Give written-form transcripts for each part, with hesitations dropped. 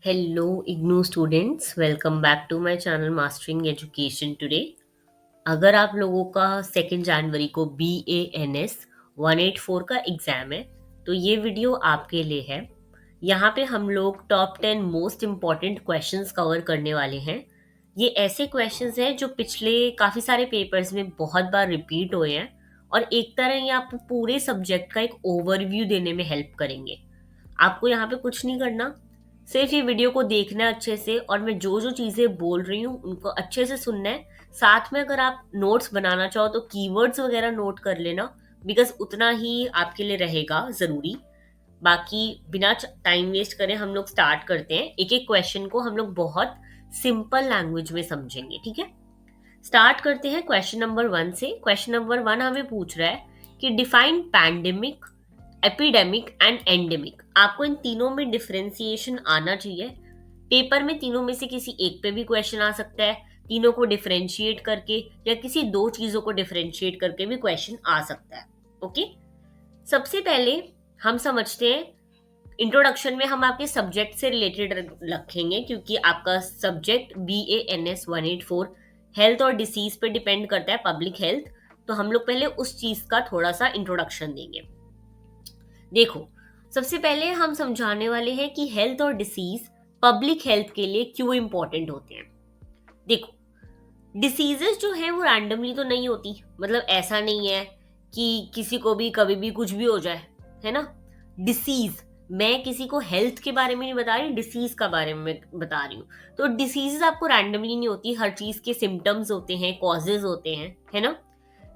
Hello, IGNU students. Welcome back to my channel Mastering Education today. अगर आप लोगों का 2 जनवरी को BANS 184 का एग्ज़ाम है तो ये वीडियो आपके लिए है। यहाँ पे हम लोग top 10 most important questions cover करने वाले हैं। ये ऐसे क्वेश्चंस हैं जो पिछले काफ़ी सारे पेपर्स में बहुत बार रिपीट हुए हैं और एक तरह ये आपको पूरे सब्जेक्ट का एक ओवरव्यू देने में हेल्प करेंगे। आपको यहाँ पे कुछ नहीं करना, सिर्फ ये वीडियो को देखना है अच्छे से और मैं जो जो चीज़ें बोल रही हूँ उनको अच्छे से सुनना है। साथ में अगर आप नोट्स बनाना चाहो तो कीवर्ड्स वगैरह नोट कर लेना, बिकॉज उतना ही आपके लिए रहेगा ज़रूरी। बाकी बिना टाइम वेस्ट करें हम लोग स्टार्ट करते हैं। एक एक क्वेश्चन को हम लोग बहुत सिंपल लैंग्वेज में समझेंगे, ठीक है। स्टार्ट करते हैं क्वेश्चन नंबर 1 से। क्वेश्चन नंबर 1 हमें पूछ रहा है कि define pandemic, epidemic and endemic. आपको इन तीनों में डिफरेंशिएशन आना चाहिए। पेपर में तीनों में से किसी एक पे भी क्वेश्चन आ सकता है, तीनों को डिफरेंशिएट करके या किसी दो चीजों को डिफरेंशिएट करके भी क्वेश्चन आ सकता है। ओके, सबसे पहले हम समझते हैं, इंट्रोडक्शन में हम आपके सब्जेक्ट से रिलेटेड रखेंगे क्योंकि आपका सब्जेक्ट BANS 184 हेल्थ और डिसीज पे डिपेंड करता है, पब्लिक हेल्थ। तो हम लोग पहले उस चीज का थोड़ा सा इंट्रोडक्शन देंगे। देखो, सबसे पहले हम समझाने वाले हैं कि हेल्थ और डिसीज पब्लिक हेल्थ के लिए क्यों इंपॉर्टेंट होते हैं। देखो, डिसीजेस जो है वो रैंडमली तो नहीं होती, मतलब ऐसा नहीं है कि किसी को भी कभी भी कुछ भी हो जाए, है ना। डिसीज, मैं किसी को हेल्थ के बारे में नहीं बता रही, डिसीज का बारे में बता रही हूँ। तो डिसीजेस आपको रैंडमली नहीं होती, हर चीज के सिम्टम्स होते हैं, कॉजेज होते हैं, है ना।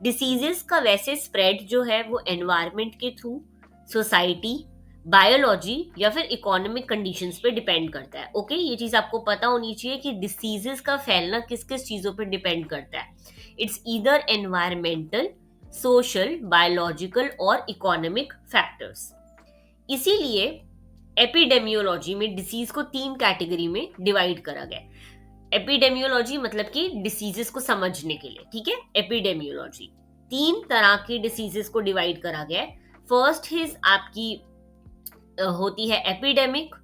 डिसीजेस का वैसे स्प्रेड जो है वो एनवायरमेंट के थ्रू, सोसाइटी, बायोलॉजी या फिर इकोनॉमिक कंडीशंस पे डिपेंड करता है। ओके, ये चीज आपको पता होनी चाहिए कि डिसीजेस का फैलना किस किस चीजों पे डिपेंड करता है। It's either environmental, social, biological और इकोनॉमिक फैक्टर्स। इसीलिए एपिडेमियोलॉजी में डिसीज को 3 कैटेगरी में डिवाइड करा गया। एपिडेमियोलॉजी मतलब कि डिसीजेस को समझने के लिए, ठीक है। एपिडेमियोलॉजी 3 तरह की डिसीजेस को डिवाइड करा गया है। फर्स्ट इज आपकी होती है एपिडेमिक,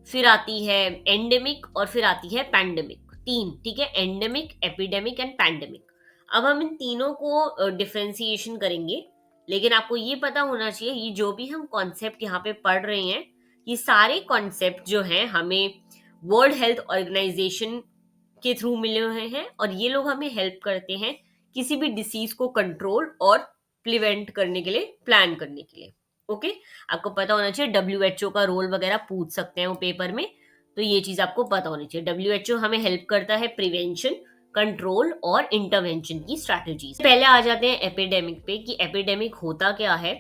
फिर आती है एंडेमिक और फिर आती है पैंडेमिक। 3, ठीक है, एंडेमिक, एपिडेमिक एंड पैंडेमिक। अब हम इन तीनों को डिफरेंशिएशन करेंगे, लेकिन आपको ये पता होना चाहिए ये जो भी हम कॉन्सेप्ट यहाँ पे पढ़ रहे हैं, ये सारे कॉन्सेप्ट जो हैं हमें वर्ल्ड हेल्थ ऑर्गेनाइजेशन के थ्रू मिले हुए हैं और ये लोग हमें हेल्प करते हैं किसी भी डिसीज को कंट्रोल और प्रिवेंट करने के लिए, प्लान करने के लिए। ओके, आपको पता होना चाहिए WHO का रोल वगैरह पूछ सकते हैं वो पेपर में, तो ये चीज आपको पता होनी चाहिए। WHO हमें हेल्प करता है प्रिवेंशन, कंट्रोल और इंटरवेंशन की स्ट्रैटेजीज। पहले आ जाते हैं एपिडेमिक पे कि एपिडेमिक होता क्या है।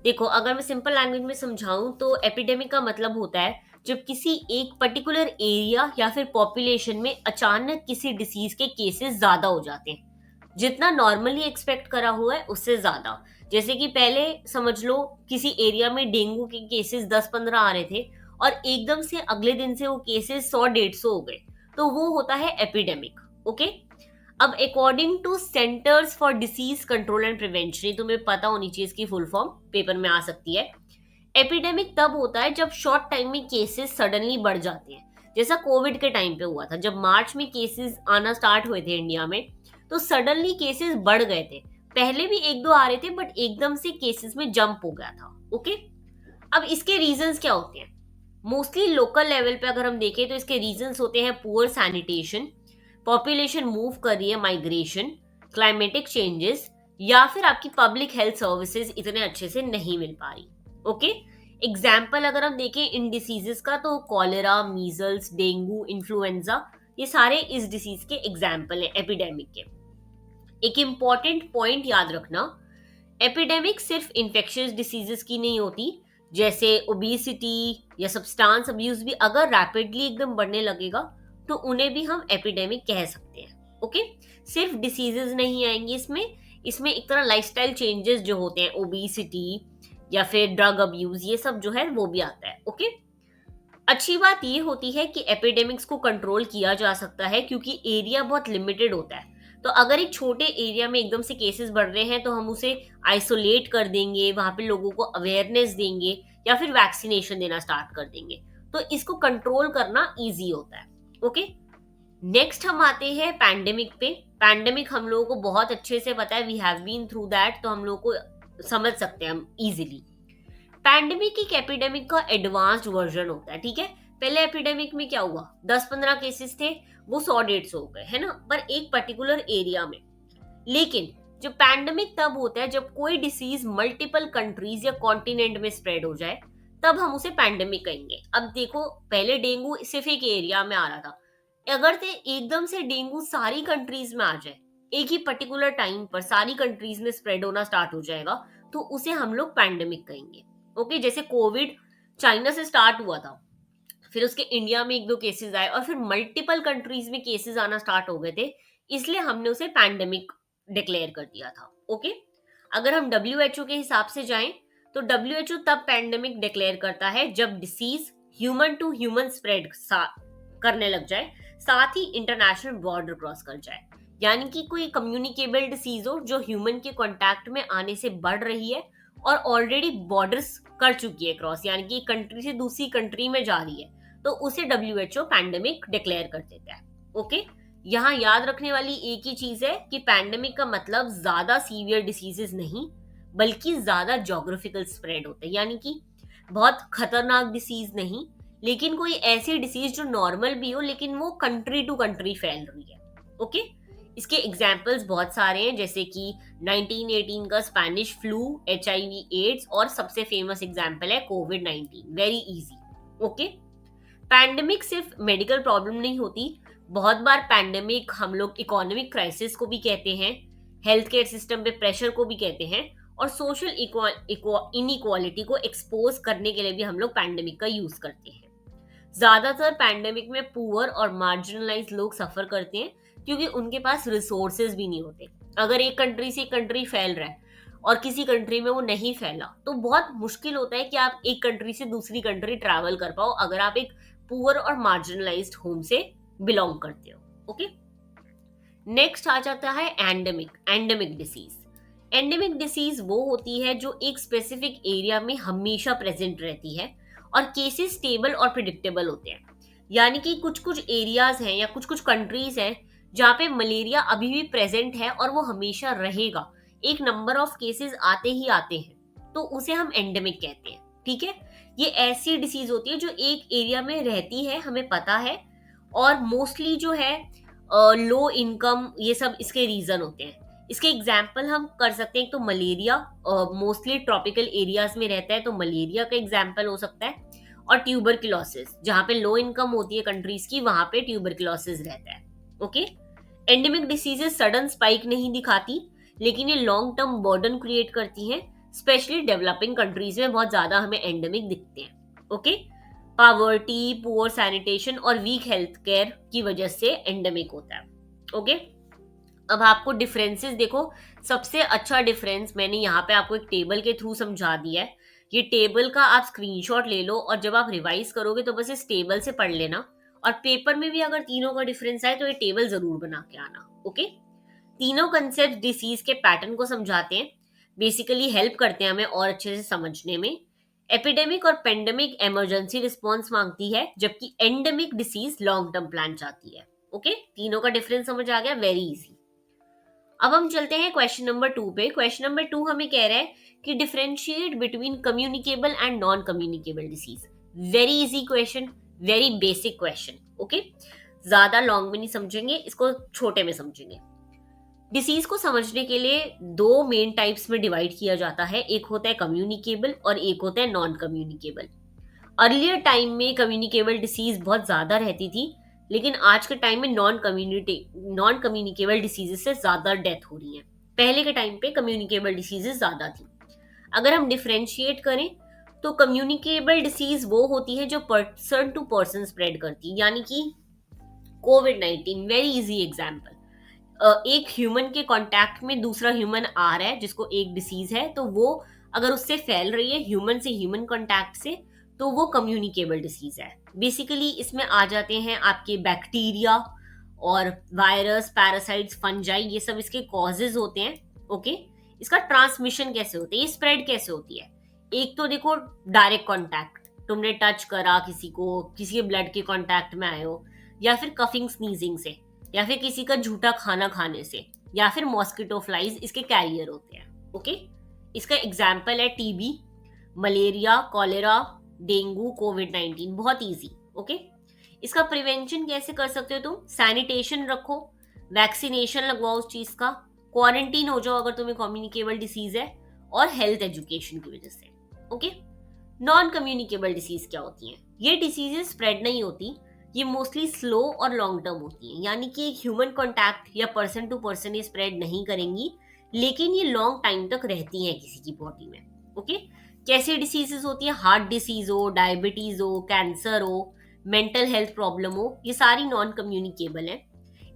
देखो, अगर मैं सिंपल लैंग्वेज में समझाऊं तो एपिडेमिक का मतलब होता है जब किसी एक पर्टिकुलर एरिया या फिर पॉपुलेशन में अचानक किसी डिसीज के केसेस ज्यादा हो जाते हैं, जितना नॉर्मली एक्सपेक्ट करा हुआ है उससे ज्यादा। जैसे कि पहले समझ लो किसी एरिया में डेंगू के केसेस 10-15 आ रहे थे और एकदम से अगले दिन से वो केसेस 100-150 हो गए, तो वो होता है एपिडेमिक। ओके, अब according two centres for disease control and prevention, तुम्हें पता होनी चाहिए इसकी फुल फॉर्म, पेपर में आ सकती है। एपिडेमिक तब होता है जब शॉर्ट टाइम में केसेस सडनली बढ़ जाते हैं, जैसा कोविड के टाइम पे हुआ था। जब मार्च में केसेस आना स्टार्ट हुए थे इंडिया में, तो सडनली केसेस बढ़ गए थे। पहले भी एक दो आ रहे थे बट एकदम से केसेस में जंप हो गया था। ओके, अब इसके रीजंस क्या होते हैं? मोस्टली लोकल लेवल पे अगर हम देखें तो इसके रीजंस होते हैं पुअर सैनिटेशन, पॉपुलेशन मूव कर रही है, माइग्रेशन, क्लाइमेटिक चेंजेस, या फिर आपकी पब्लिक हेल्थ सर्विसेज इतने अच्छे से नहीं मिल पा रही। ओके, एग्जाम्पल अगर हम देखें इन डिसीजेस का तो कॉलेरा, मीजल्स, डेंगू, इन्फ्लुएंजा, ये सारे इस डिसीज के एग्जाम्पल हैं एपिडेमिक के। एक इम्पॉर्टेंट पॉइंट याद रखना, एपिडेमिक सिर्फ इन्फेक्शियस डिसीजेस की नहीं होती, जैसे ओबेसिटी या सब्सटेंस अब्यूज भी अगर रैपिडली एकदम बढ़ने लगेगा तो उन्हें भी हम एपिडेमिक कह सकते हैं। ओके, सिर्फ डिसीजेस नहीं आएंगी इसमें, इसमें एक तरह लाइफस्टाइल चेंजेस जो होते हैं, ओबेसिटी या फिर ड्रग अब्यूज, ये सब जो है वो भी आता है। ओके, अच्छी बात ये होती है कि एपिडेमिक्स को कंट्रोल किया जा सकता है क्योंकि एरिया बहुत लिमिटेड होता है। तो अगर एक छोटे एरिया में एकदम से केसेस बढ़ रहे हैं तो हम उसे आइसोलेट कर देंगे, वहां पे लोगों को अवेयरनेस देंगे या फिर वैक्सीनेशन देना स्टार्ट कर देंगे, तो इसको कंट्रोल करना इजी होता है। ओके, नेक्स्ट हम आते हैं पैंडेमिक पे। पैंडेमिक हम लोगों को बहुत अच्छे से पता है, we have been through that, तो हम लोग को समझ सकते हैं हम इजीली। पैंडेमिक एक एपिडेमिक का एडवांस्ड वर्जन होता है, ठीक है। पहले एपिडेमिक में क्या हुआ, 10-15 केसेस थे, वो 100-150 हो गए, है ना, पर एक पर्टिकुलर एरिया में। लेकिन जो पैंडेमिक तब होता है जब कोई डिसीज मल्टीपल कंट्रीज या कॉन्टिनेंट में स्प्रेड हो जाए, तब हम उसे पैंडेमिक कहेंगे। अब देखो, पहले डेंगू सिर्फ एक एरिया में आ रहा था, अगर से एकदम से डेंगू सारी कंट्रीज में आ जाए, एक ही पर्टिकुलर टाइम पर सारी कंट्रीज में स्प्रेड होना स्टार्ट हो जाएगा, तो उसे हम लोग पैंडेमिक कहेंगे। ओके, जैसे कोविड चाइना से स्टार्ट हुआ था, फिर उसके इंडिया में 1-2 केसेस आए और फिर मल्टीपल कंट्रीज में केसेस आना स्टार्ट हो गए थे, इसलिए हमने उसे पैंडेमिक डिक्लेयर कर दिया था। ओके, अगर हम WHO के हिसाब से जाएं तो WHO तब पैंडेमिक डिक्लेयर करता है जब disease human to human spread करने लग जाए, साथ ही इंटरनेशनल बॉर्डर क्रॉस कर जाए, यानी कि कोई कम्युनिकेबल डिसीज हो जो ह्यूमन के कांटेक्ट में आने से बढ़ रही है और ऑलरेडी बॉर्डर्स कर चुकी है क्रॉस, यानी कि कंट्री से दूसरी कंट्री में जा रही है, तो उसे WHO पैंडेमिक डिक्लेयर कर देता है। ओके, यहाँ याद रखने वाली एक ही चीज है कि पैंडेमिक का मतलब ज्यादा सीवियर डिसीजेस नहीं, बल्कि ज्यादा ज्योग्राफिकल स्प्रेड होते हैं, यानी कि बहुत खतरनाक डिसीज नहीं, लेकिन कोई ऐसी डिसीज जो नॉर्मल भी हो लेकिन वो कंट्री टू कंट्री फैल रही है। ओके, इसके एग्जाम्पल्स बहुत सारे हैं, जैसे कि 1918 का स्पेनिश फ्लू, HIV एड्स, और सबसे फेमस एग्जाम्पल है कोविड-19, वेरी इजी। ओके, पैंडेमिक सिर्फ मेडिकल प्रॉब्लम नहीं होती, बहुत बार पैंडेमिक हम लोग इकोनॉमिक क्राइसिस को भी कहते हैं, हेल्थ केयर सिस्टम पे प्रेशर को भी कहते हैं, और सोशल इनइक्वालिटी को एक्सपोज करने के लिए भी हम लोग पैंडेमिक का यूज करते हैं। ज्यादातर पैंडेमिक में पुअर और मार्जिनलाइज लोग सफर करते हैं, क्योंकि उनके पास रिसोर्सेज भी नहीं होते। अगर एक कंट्री से कंट्री फैल रहा है और किसी कंट्री में वो नहीं फैला, तो बहुत मुश्किल होता है कि आप एक कंट्री से दूसरी कंट्री ट्रैवल कर पाओ, अगर आप एक पुअर और मार्जिनलाइज्ड होम से बिलोंग करते हो। ओके, नेक्स्ट आ जाता है एंडेमिक डिसीज। एंडेमिक डिसीज वो होती है जो एक स्पेसिफिक एरिया में हमेशा प्रेजेंट रहती है और केसेस स्टेबल और प्रिडिक्टेबल होते हैं, यानी कि कुछ कुछ एरियाज हैं या कुछ कुछ कंट्रीज हैं जहाँ पे मलेरिया अभी भी प्रेजेंट है और वो हमेशा रहेगा, एक नंबर ऑफ केसेस आते ही आते हैं, तो उसे हम एंडेमिक कहते हैं। ठीक है, ये ऐसी डिसीज होती है जो एक एरिया में रहती है, हमें पता है, और मोस्टली जो है लो इनकम, ये सब इसके रीजन होते हैं। इसके एग्जाम्पल हम कर सकते हैं, तो मलेरिया मोस्टली ट्रॉपिकल एरियाज में रहता है, तो मलेरिया का एग्जाम्पल हो सकता है, और ट्यूबरक्लोसिस, जहाँ पे लो इनकम होती है कंट्रीज की, वहां पे ट्यूबरक्लोसिस रहता है। Okay, endemic diseases sudden spike नहीं दिखाती, लेकिन ये लॉन्ग टर्म बर्डन क्रिएट करती हैं, स्पेशली डेवलपिंग कंट्रीज में बहुत ज्यादा हमें एंडेमिक दिखते हैं। ओके, पॉवर्टी, पुअर सैनिटेशन और वीक हेल्थ केयर की वजह से एंडेमिक होता है। ओके, अब आपको डिफरेंसेस देखो, सबसे अच्छा डिफरेंस मैंने यहाँ पे आपको एक टेबल के थ्रू समझा दिया है। ये टेबल का आप स्क्रीनशॉट ले लो और जब आप रिवाइज करोगे तो बस इस टेबल से पढ़ लेना, और पेपर में भी अगर तीनों का डिफरेंस आए तो ये टेबल जरूर बना के आना। ओके, तीनों कंसेप्ट डिसीज के पैटर्न को समझाते हैं, बेसिकली हेल्प करते हैं हमें और अच्छे से समझने में। एपिडेमिक और पेंडेमिक इमरजेंसी रिस्पॉन्स मांगती है, जबकि endemic disease long term plan चाहती है। ओके, तीनों का डिफरेंस समझ आ गया, वेरी इजी। अब हम चलते हैं क्वेश्चन नंबर 2 पे। क्वेश्चन नंबर 2 हमें कह रहा है कि differentiate between communicable and non communicable disease. Very easy question, very basic question. Okay, ज्यादा लॉन्ग में नहीं समझेंगे, इसको छोटे में समझेंगे। डिसीज को समझने के लिए दो मेन टाइप्स में डिवाइड किया जाता है, एक होता है कम्युनिकेबल और एक होता है नॉन कम्युनिकेबल। अर्लियर टाइम में कम्युनिकेबल डिसीज बहुत ज्यादा रहती थी, लेकिन आज के टाइम में नॉन कम्युनिकेबल डिसीजेस से ज्यादा डेथ हो रही है। पहले के टाइम पे कम्युनिकेबल डिसीजेस ज्यादा थी। अगर हम डिफरेंशिएट करें तो कम्युनिकेबल डिसीज वो होती है जो पर्सन टू पर्सन स्प्रेड करती है, यानी कि कोविड-19 वेरी इजी एग्जांपल। एक ह्यूमन के कांटेक्ट में दूसरा ह्यूमन आ रहा है जिसको एक डिसीज है, तो वो अगर उससे फैल रही है ह्यूमन से ह्यूमन कांटेक्ट से, तो वो कम्युनिकेबल डिसीज है। बेसिकली इसमें आ जाते हैं आपके बैक्टीरिया और वायरस, पैरासाइट्स, फंजाई, ये सब इसके कॉजेज होते हैं। ओके, इसका ट्रांसमिशन कैसे होता है, ये स्प्रेड कैसे होती है। एक तो देखो डायरेक्ट कांटेक्ट, तुमने टच करा किसी को, किसी के ब्लड के कांटेक्ट में आए हो, या फिर कफिंग स्नीजिंग से, या फिर किसी का झूठा खाना खाने से, या फिर मॉस्किटो फ्लाइज इसके कैरियर होते हैं। ओके, इसका एग्जाम्पल है टीबी, मलेरिया, कॉलेरा, डेंगू, कोविड-19। बहुत इजी। ओके, इसका प्रिवेंशन कैसे कर सकते हो तुम? सैनिटेशन रखो, वैक्सीनेशन लगवाओ उस चीज का, क्वारंटीन हो जाओ अगर तुम्हें कम्युनिकेबल डिसीज है, और हेल्थ एजुकेशन की वजह से। ओके, नॉन कम्युनिकेबल डिसीज क्या होती हैं? ये डिसीजेस स्प्रेड नहीं होती, ये मोस्टली स्लो और लॉन्ग टर्म होती हैं, यानी कि एक ह्यूमन कॉन्टैक्ट या पर्सन टू पर्सन ये स्प्रेड नहीं करेंगी, लेकिन ये लॉन्ग टाइम तक रहती हैं किसी की बॉडी में। ओके, कैसी डिसीजेस होती है? हार्ट डिसीज हो, डायबिटीज हो, कैंसर हो, मेंटल हेल्थ प्रॉब्लम हो, ये सारी नॉन कम्युनिकेबल है।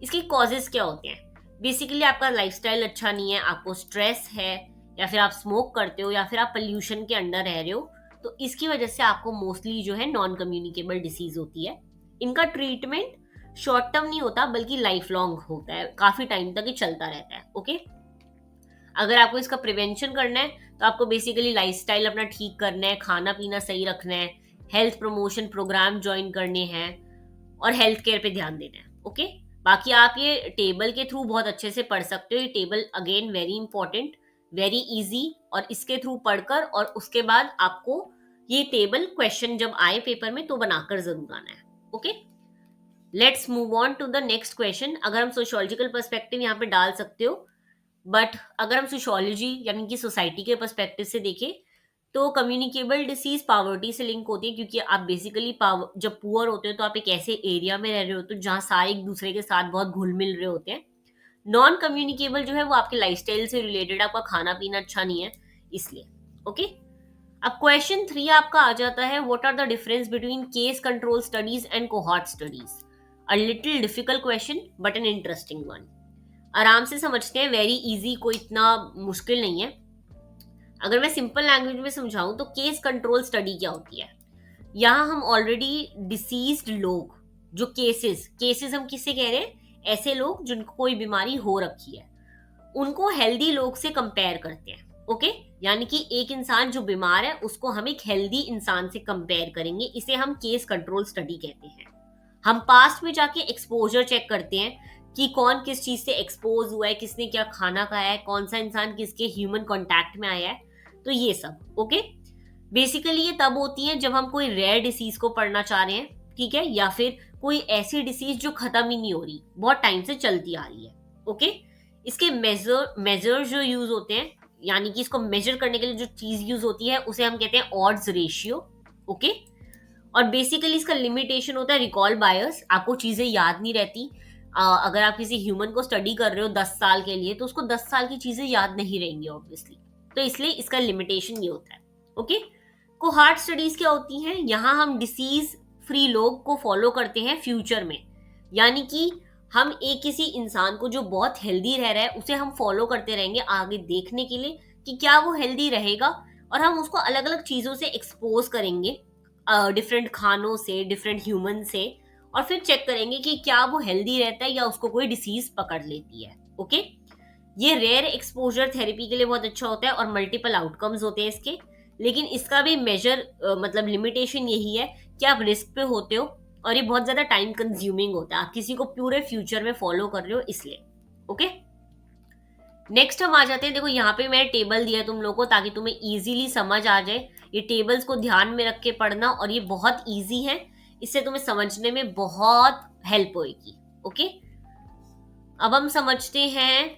इसके कॉजेज क्या होते हैं? बेसिकली आपका लाइफस्टाइल अच्छा नहीं है, आपको स्ट्रेस है, या फिर आप स्मोक करते हो, या फिर आप पोल्यूशन के अंडर रह रहे हो, तो इसकी वजह से आपको मोस्टली जो है नॉन कम्युनिकेबल डिसीज होती है। इनका ट्रीटमेंट शॉर्ट टर्म नहीं होता बल्कि लाइफ लॉन्ग होता है, काफी टाइम तक ये चलता रहता है। ओके, अगर आपको इसका प्रिवेंशन करना है तो आपको बेसिकली लाइफस्टाइल अपना ठीक करना है, खाना पीना सही रखना है, हेल्थ प्रमोशन प्रोग्राम ज्वाइन करने हैं, और हेल्थ केयर पे ध्यान देना है। ओके, बाकी आप ये टेबल के थ्रू बहुत अच्छे से पढ़ सकते हो। ये table again very important, very easy, और इसके थ्रू पढ़कर और उसके बाद आपको ये टेबल क्वेश्चन जब आए पेपर में तो बनाकर जरूर आना है। Okay, let's move on to the next question. अगर हम सोशियोलॉजिकल पर्सपेक्टिव यहाँ पे डाल सकते हो, बट अगर हम सोशियोलॉजी यानी कि सोसाइटी के पर्सपेक्टिव से देखें तो कम्युनिकेबल डिसीज पावर्टी से लिंक होती है, क्योंकि आप बेसिकली जब पुअर होते हो तो आप एक ऐसे एरिया में रह रहे होते हो जहाँ सारे एक दूसरे के साथ बहुत घुल मिल रहे होते हैं। नॉन कम्युनिकेबल जो है वो आपके लाइफस्टाइल से रिलेटेड, आपका खाना पीना अच्छा नहीं है इसलिए। ओके, अब क्वेश्चन 3 आपका आ जाता है, what are the difference between case control studies and cohort studies? A little difficult question but an interesting one. आराम से समझते हैं, वेरी इजी, कोई इतना मुश्किल नहीं है। अगर मैं सिंपल लैंग्वेज में समझाऊं तो केस कंट्रोल स्टडी क्या होती है? यहाँ हम ऑलरेडी डिसीज्ड लोग, जो केसेस हम किससे कह रहे हैं? ऐसे लोग जिनको कोई बीमारी हो रखी है, उनको हेल्दी लोग से कंपेयर करते हैं। ओके, यानी कि एक इंसान जो बीमार है उसको हम एक हेल्दी इंसान से कंपेयर करेंगे, इसे हम केस कंट्रोल स्टडी कहते हैं। हम पास्ट में जाके एक्सपोजर चेक करते हैं कि कौन किस चीज से एक्सपोज हुआ है, किसने क्या खाना खाया है, कौन सा इंसान किसके ह्यूमन कांटेक्ट में आया है, तो ये सब। ओके, बेसिकली ये तब होती है जब हम कोई रेयर डिसीज को पढ़ना चाह रहे हैं, ठीक है, या फिर कोई ऐसी डिसीज जो खत्म ही नहीं हो रही, बहुत टाइम से चलती आ रही है। ओके, इसके मेजर जो यूज होते हैं, यानी कि इसको मेजर करने के लिए जो चीज यूज होती है उसे हम कहते हैं ऑड्स रेशियो। ओके, और बेसिकली इसका लिमिटेशन होता है रिकॉल बायस, आपको चीजें याद नहीं रहती। अगर आप किसी ह्यूमन को स्टडी कर रहे हो 10 साल के लिए तो उसको 10 साल की चीजें याद नहीं रहेंगी ऑब्वियसली, तो इसलिए इसका लिमिटेशन ये होता है। ओके, कोहार्ट स्टडीज क्या होती हैं? यहाँ हम डिसीज फ्री लोग को फॉलो करते हैं फ्यूचर में, यानी कि हम एक किसी इंसान को जो बहुत हेल्दी रह रहा है उसे हम फॉलो करते रहेंगे आगे देखने के लिए कि क्या वो हेल्दी रहेगा, और हम उसको अलग अलग चीजों से एक्सपोज करेंगे, डिफरेंट खानों से, डिफरेंट ह्यूमन से, और फिर चेक करेंगे कि क्या वो हेल्दी रहता है या उसको कोई डिसीज पकड़ लेती है। ओके, ये रेयर एक्सपोजर थेरेपी के लिए बहुत अच्छा होता है और मल्टीपल आउटकम्स होते हैं इसके, लेकिन इसका भी मेजर मतलब लिमिटेशन यही है कि आप रिस्क पे होते हो और ये बहुत ज्यादा टाइम कंज्यूमिंग होता है, आप किसी को पूरे फ्यूचर में फॉलो कर रहे हो इसलिए। ओके, नेक्स्ट हम आ जाते हैं, देखो यहाँ पे मैं टेबल दिया तुम लोगों को ताकि तुम्हें इजीली समझ आ जाए। ये टेबल्स को ध्यान में रख के पढ़ना, और ये बहुत इजी है, इससे तुम्हें समझने में बहुत हेल्प होगी। ओके, अब हम समझते हैं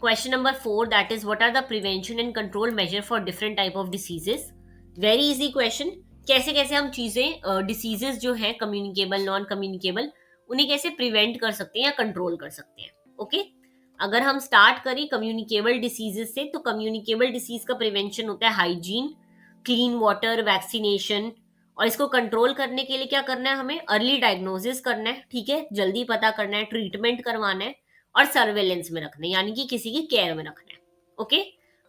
question number 4, that is what are the prevention and control measure for different type of diseases. Very easy question, कैसे कैसे हम चीजें डिसीजेस जो है कम्युनिकेबल नॉन कम्युनिकेबल उन्हें कैसे प्रिवेंट कर सकते हैं या कंट्रोल कर सकते हैं। ओके, अगर हम स्टार्ट करें कम्युनिकेबल डिसीजेस से, तो कम्युनिकेबल डिसीज का प्रिवेंशन होता है हाइजीन, क्लीन वाटर, वैक्सीनेशन, और इसको कंट्रोल करने के लिए क्या करना है? हमें अर्ली डायग्नोसिस करना है, ठीक है, जल्दी पता करना है, ट्रीटमेंट करवाना है, और सर्वेलेंस में रखना है, यानी कि किसी की केयर में रखना है। ओके,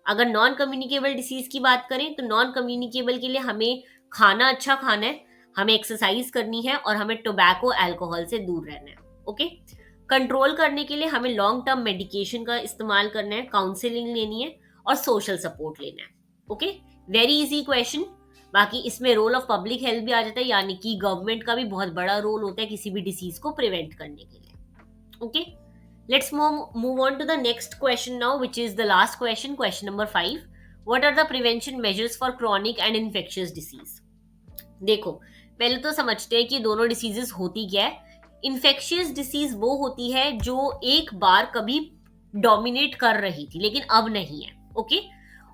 अगर नॉन कम्युनिकेबल डिसीज की बात करें तो नॉन कम्युनिकेबल के लिए हमें खाना अच्छा खाना है, हमें एक्सरसाइज करनी है, और हमें टोबैको अल्कोहल से दूर रहना है। ओके, कंट्रोल करने के लिए हमें लॉन्ग टर्म मेडिकेशन का इस्तेमाल करना है, काउंसलिंग लेनी है, और सोशल सपोर्ट लेना है। ओके, वेरी इजी क्वेश्चन, बाकी इसमें रोल ऑफ पब्लिक हेल्थ भी आ जाता है, यानी कि गवर्नमेंट का भी बहुत बड़ा रोल होता है किसी भी डिसीज को प्रिवेंट करने के लिए। Okay, let's move on to the next question now, which is the last question, question number 5. What are the prevention measures for chronic and infectious disease? देखो, पहले तो समझते हैं कि दोनों डिसीजेस होती क्या है। इन्फेक्शियस डिसीज वो होती है जो एक बार कभी डोमिनेट कर रही थी लेकिन अब नहीं है। ओके,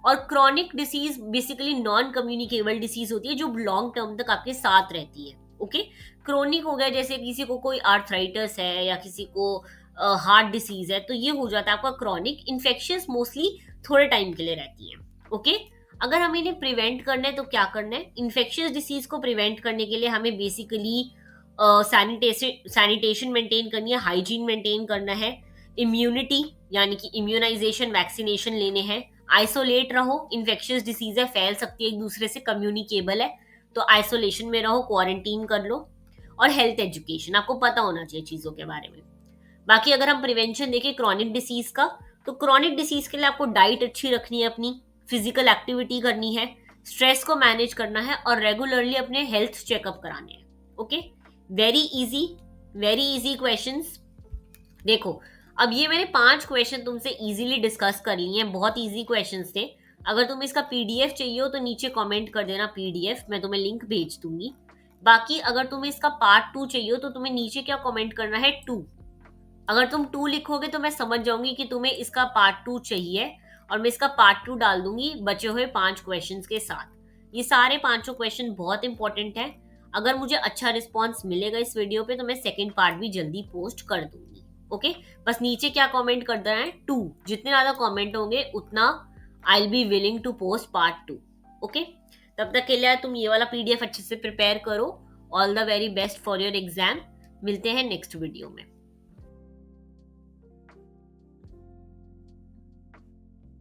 और chronic disease basically non communicable disease होती है जो लॉन्ग टर्म तक आपके साथ रहती है। ओके, क्रोनिक हो गया जैसे किसी को कोई आर्थराइटिस है या किसी को हार्ट डिसीज है, तो ये हो जाता है आपका क्रॉनिक। इन्फेक्शियस मोस्टली थोड़े टाइम के लिए रहती है। ओके, अगर हमें इन्हें प्रिवेंट करना है तो क्या करना है? इन्फेक्शियस डिसीज को प्रिवेंट करने के लिए हमें बेसिकली सैनिटेशन मेंटेन करनी है, हाइजीन मेंटेन करना है, इम्यूनिटी यानी कि इम्यूनाइजेशन, वैक्सीनेशन लेने हैं, आइसोलेट रहो, इन्फेक्शियस डिसीज है, फैल सकती है एक दूसरे से, कम्युनिकेबल है, तो आइसोलेशन में रहो, क्वारंटीन कर लो, और हेल्थ एजुकेशन, आपको पता होना चाहिए चीज़ों के बारे में। बाकी अगर हम प्रिवेंशन देखें क्रॉनिक डिसीज का, तो क्रॉनिक डिसीज के लिए आपको डाइट अच्छी रखनी है, अपनी फिजिकल एक्टिविटी करनी है, स्ट्रेस को मैनेज करना है, और रेगुलरली अपने हेल्थ चेकअप कराने हैं। Okay, very easy questions. देखो, अब ये मैंने 5 क्वेश्चन तुमसे इजीली डिस्कस कर लिए हैं, बहुत इजी क्वेश्चंस थे। अगर तुम्हें इसका पीडीएफ चाहिए हो तो नीचे कमेंट कर देना पीडीएफ, मैं तुम्हें लिंक भेज दूंगी। बाकी अगर तुम्हें इसका पार्ट 2 चाहिए हो तो तुम्हें नीचे क्या कमेंट करना है? 2। अगर तुम 2 लिखोगे तो मैं समझ जाऊंगी कि तुम्हें इसका पार्ट 2 चाहिए, और मैं इसका पार्ट 2 डाल दूंगी बचे हुए 5 क्वेश्चंस के साथ। ये सारे पांचों क्वेश्चन बहुत इंपॉर्टेंट है। अगर मुझे अच्छा रिस्पॉन्स मिलेगा इस वीडियो पे तो मैं सेकेंड पार्ट भी जल्दी पोस्ट कर दूंगी। ओके, बस नीचे क्या कमेंट कर देना है? 2। जितने ज्यादा कमेंट होंगे उतना I will be willing to post part 2। Okay, तब तक के लिए तुम ये वाला पीडीएफ अच्छे से प्रिपेयर करो। All the very best for your exam. मिलते हैं नेक्स्ट वीडियो में।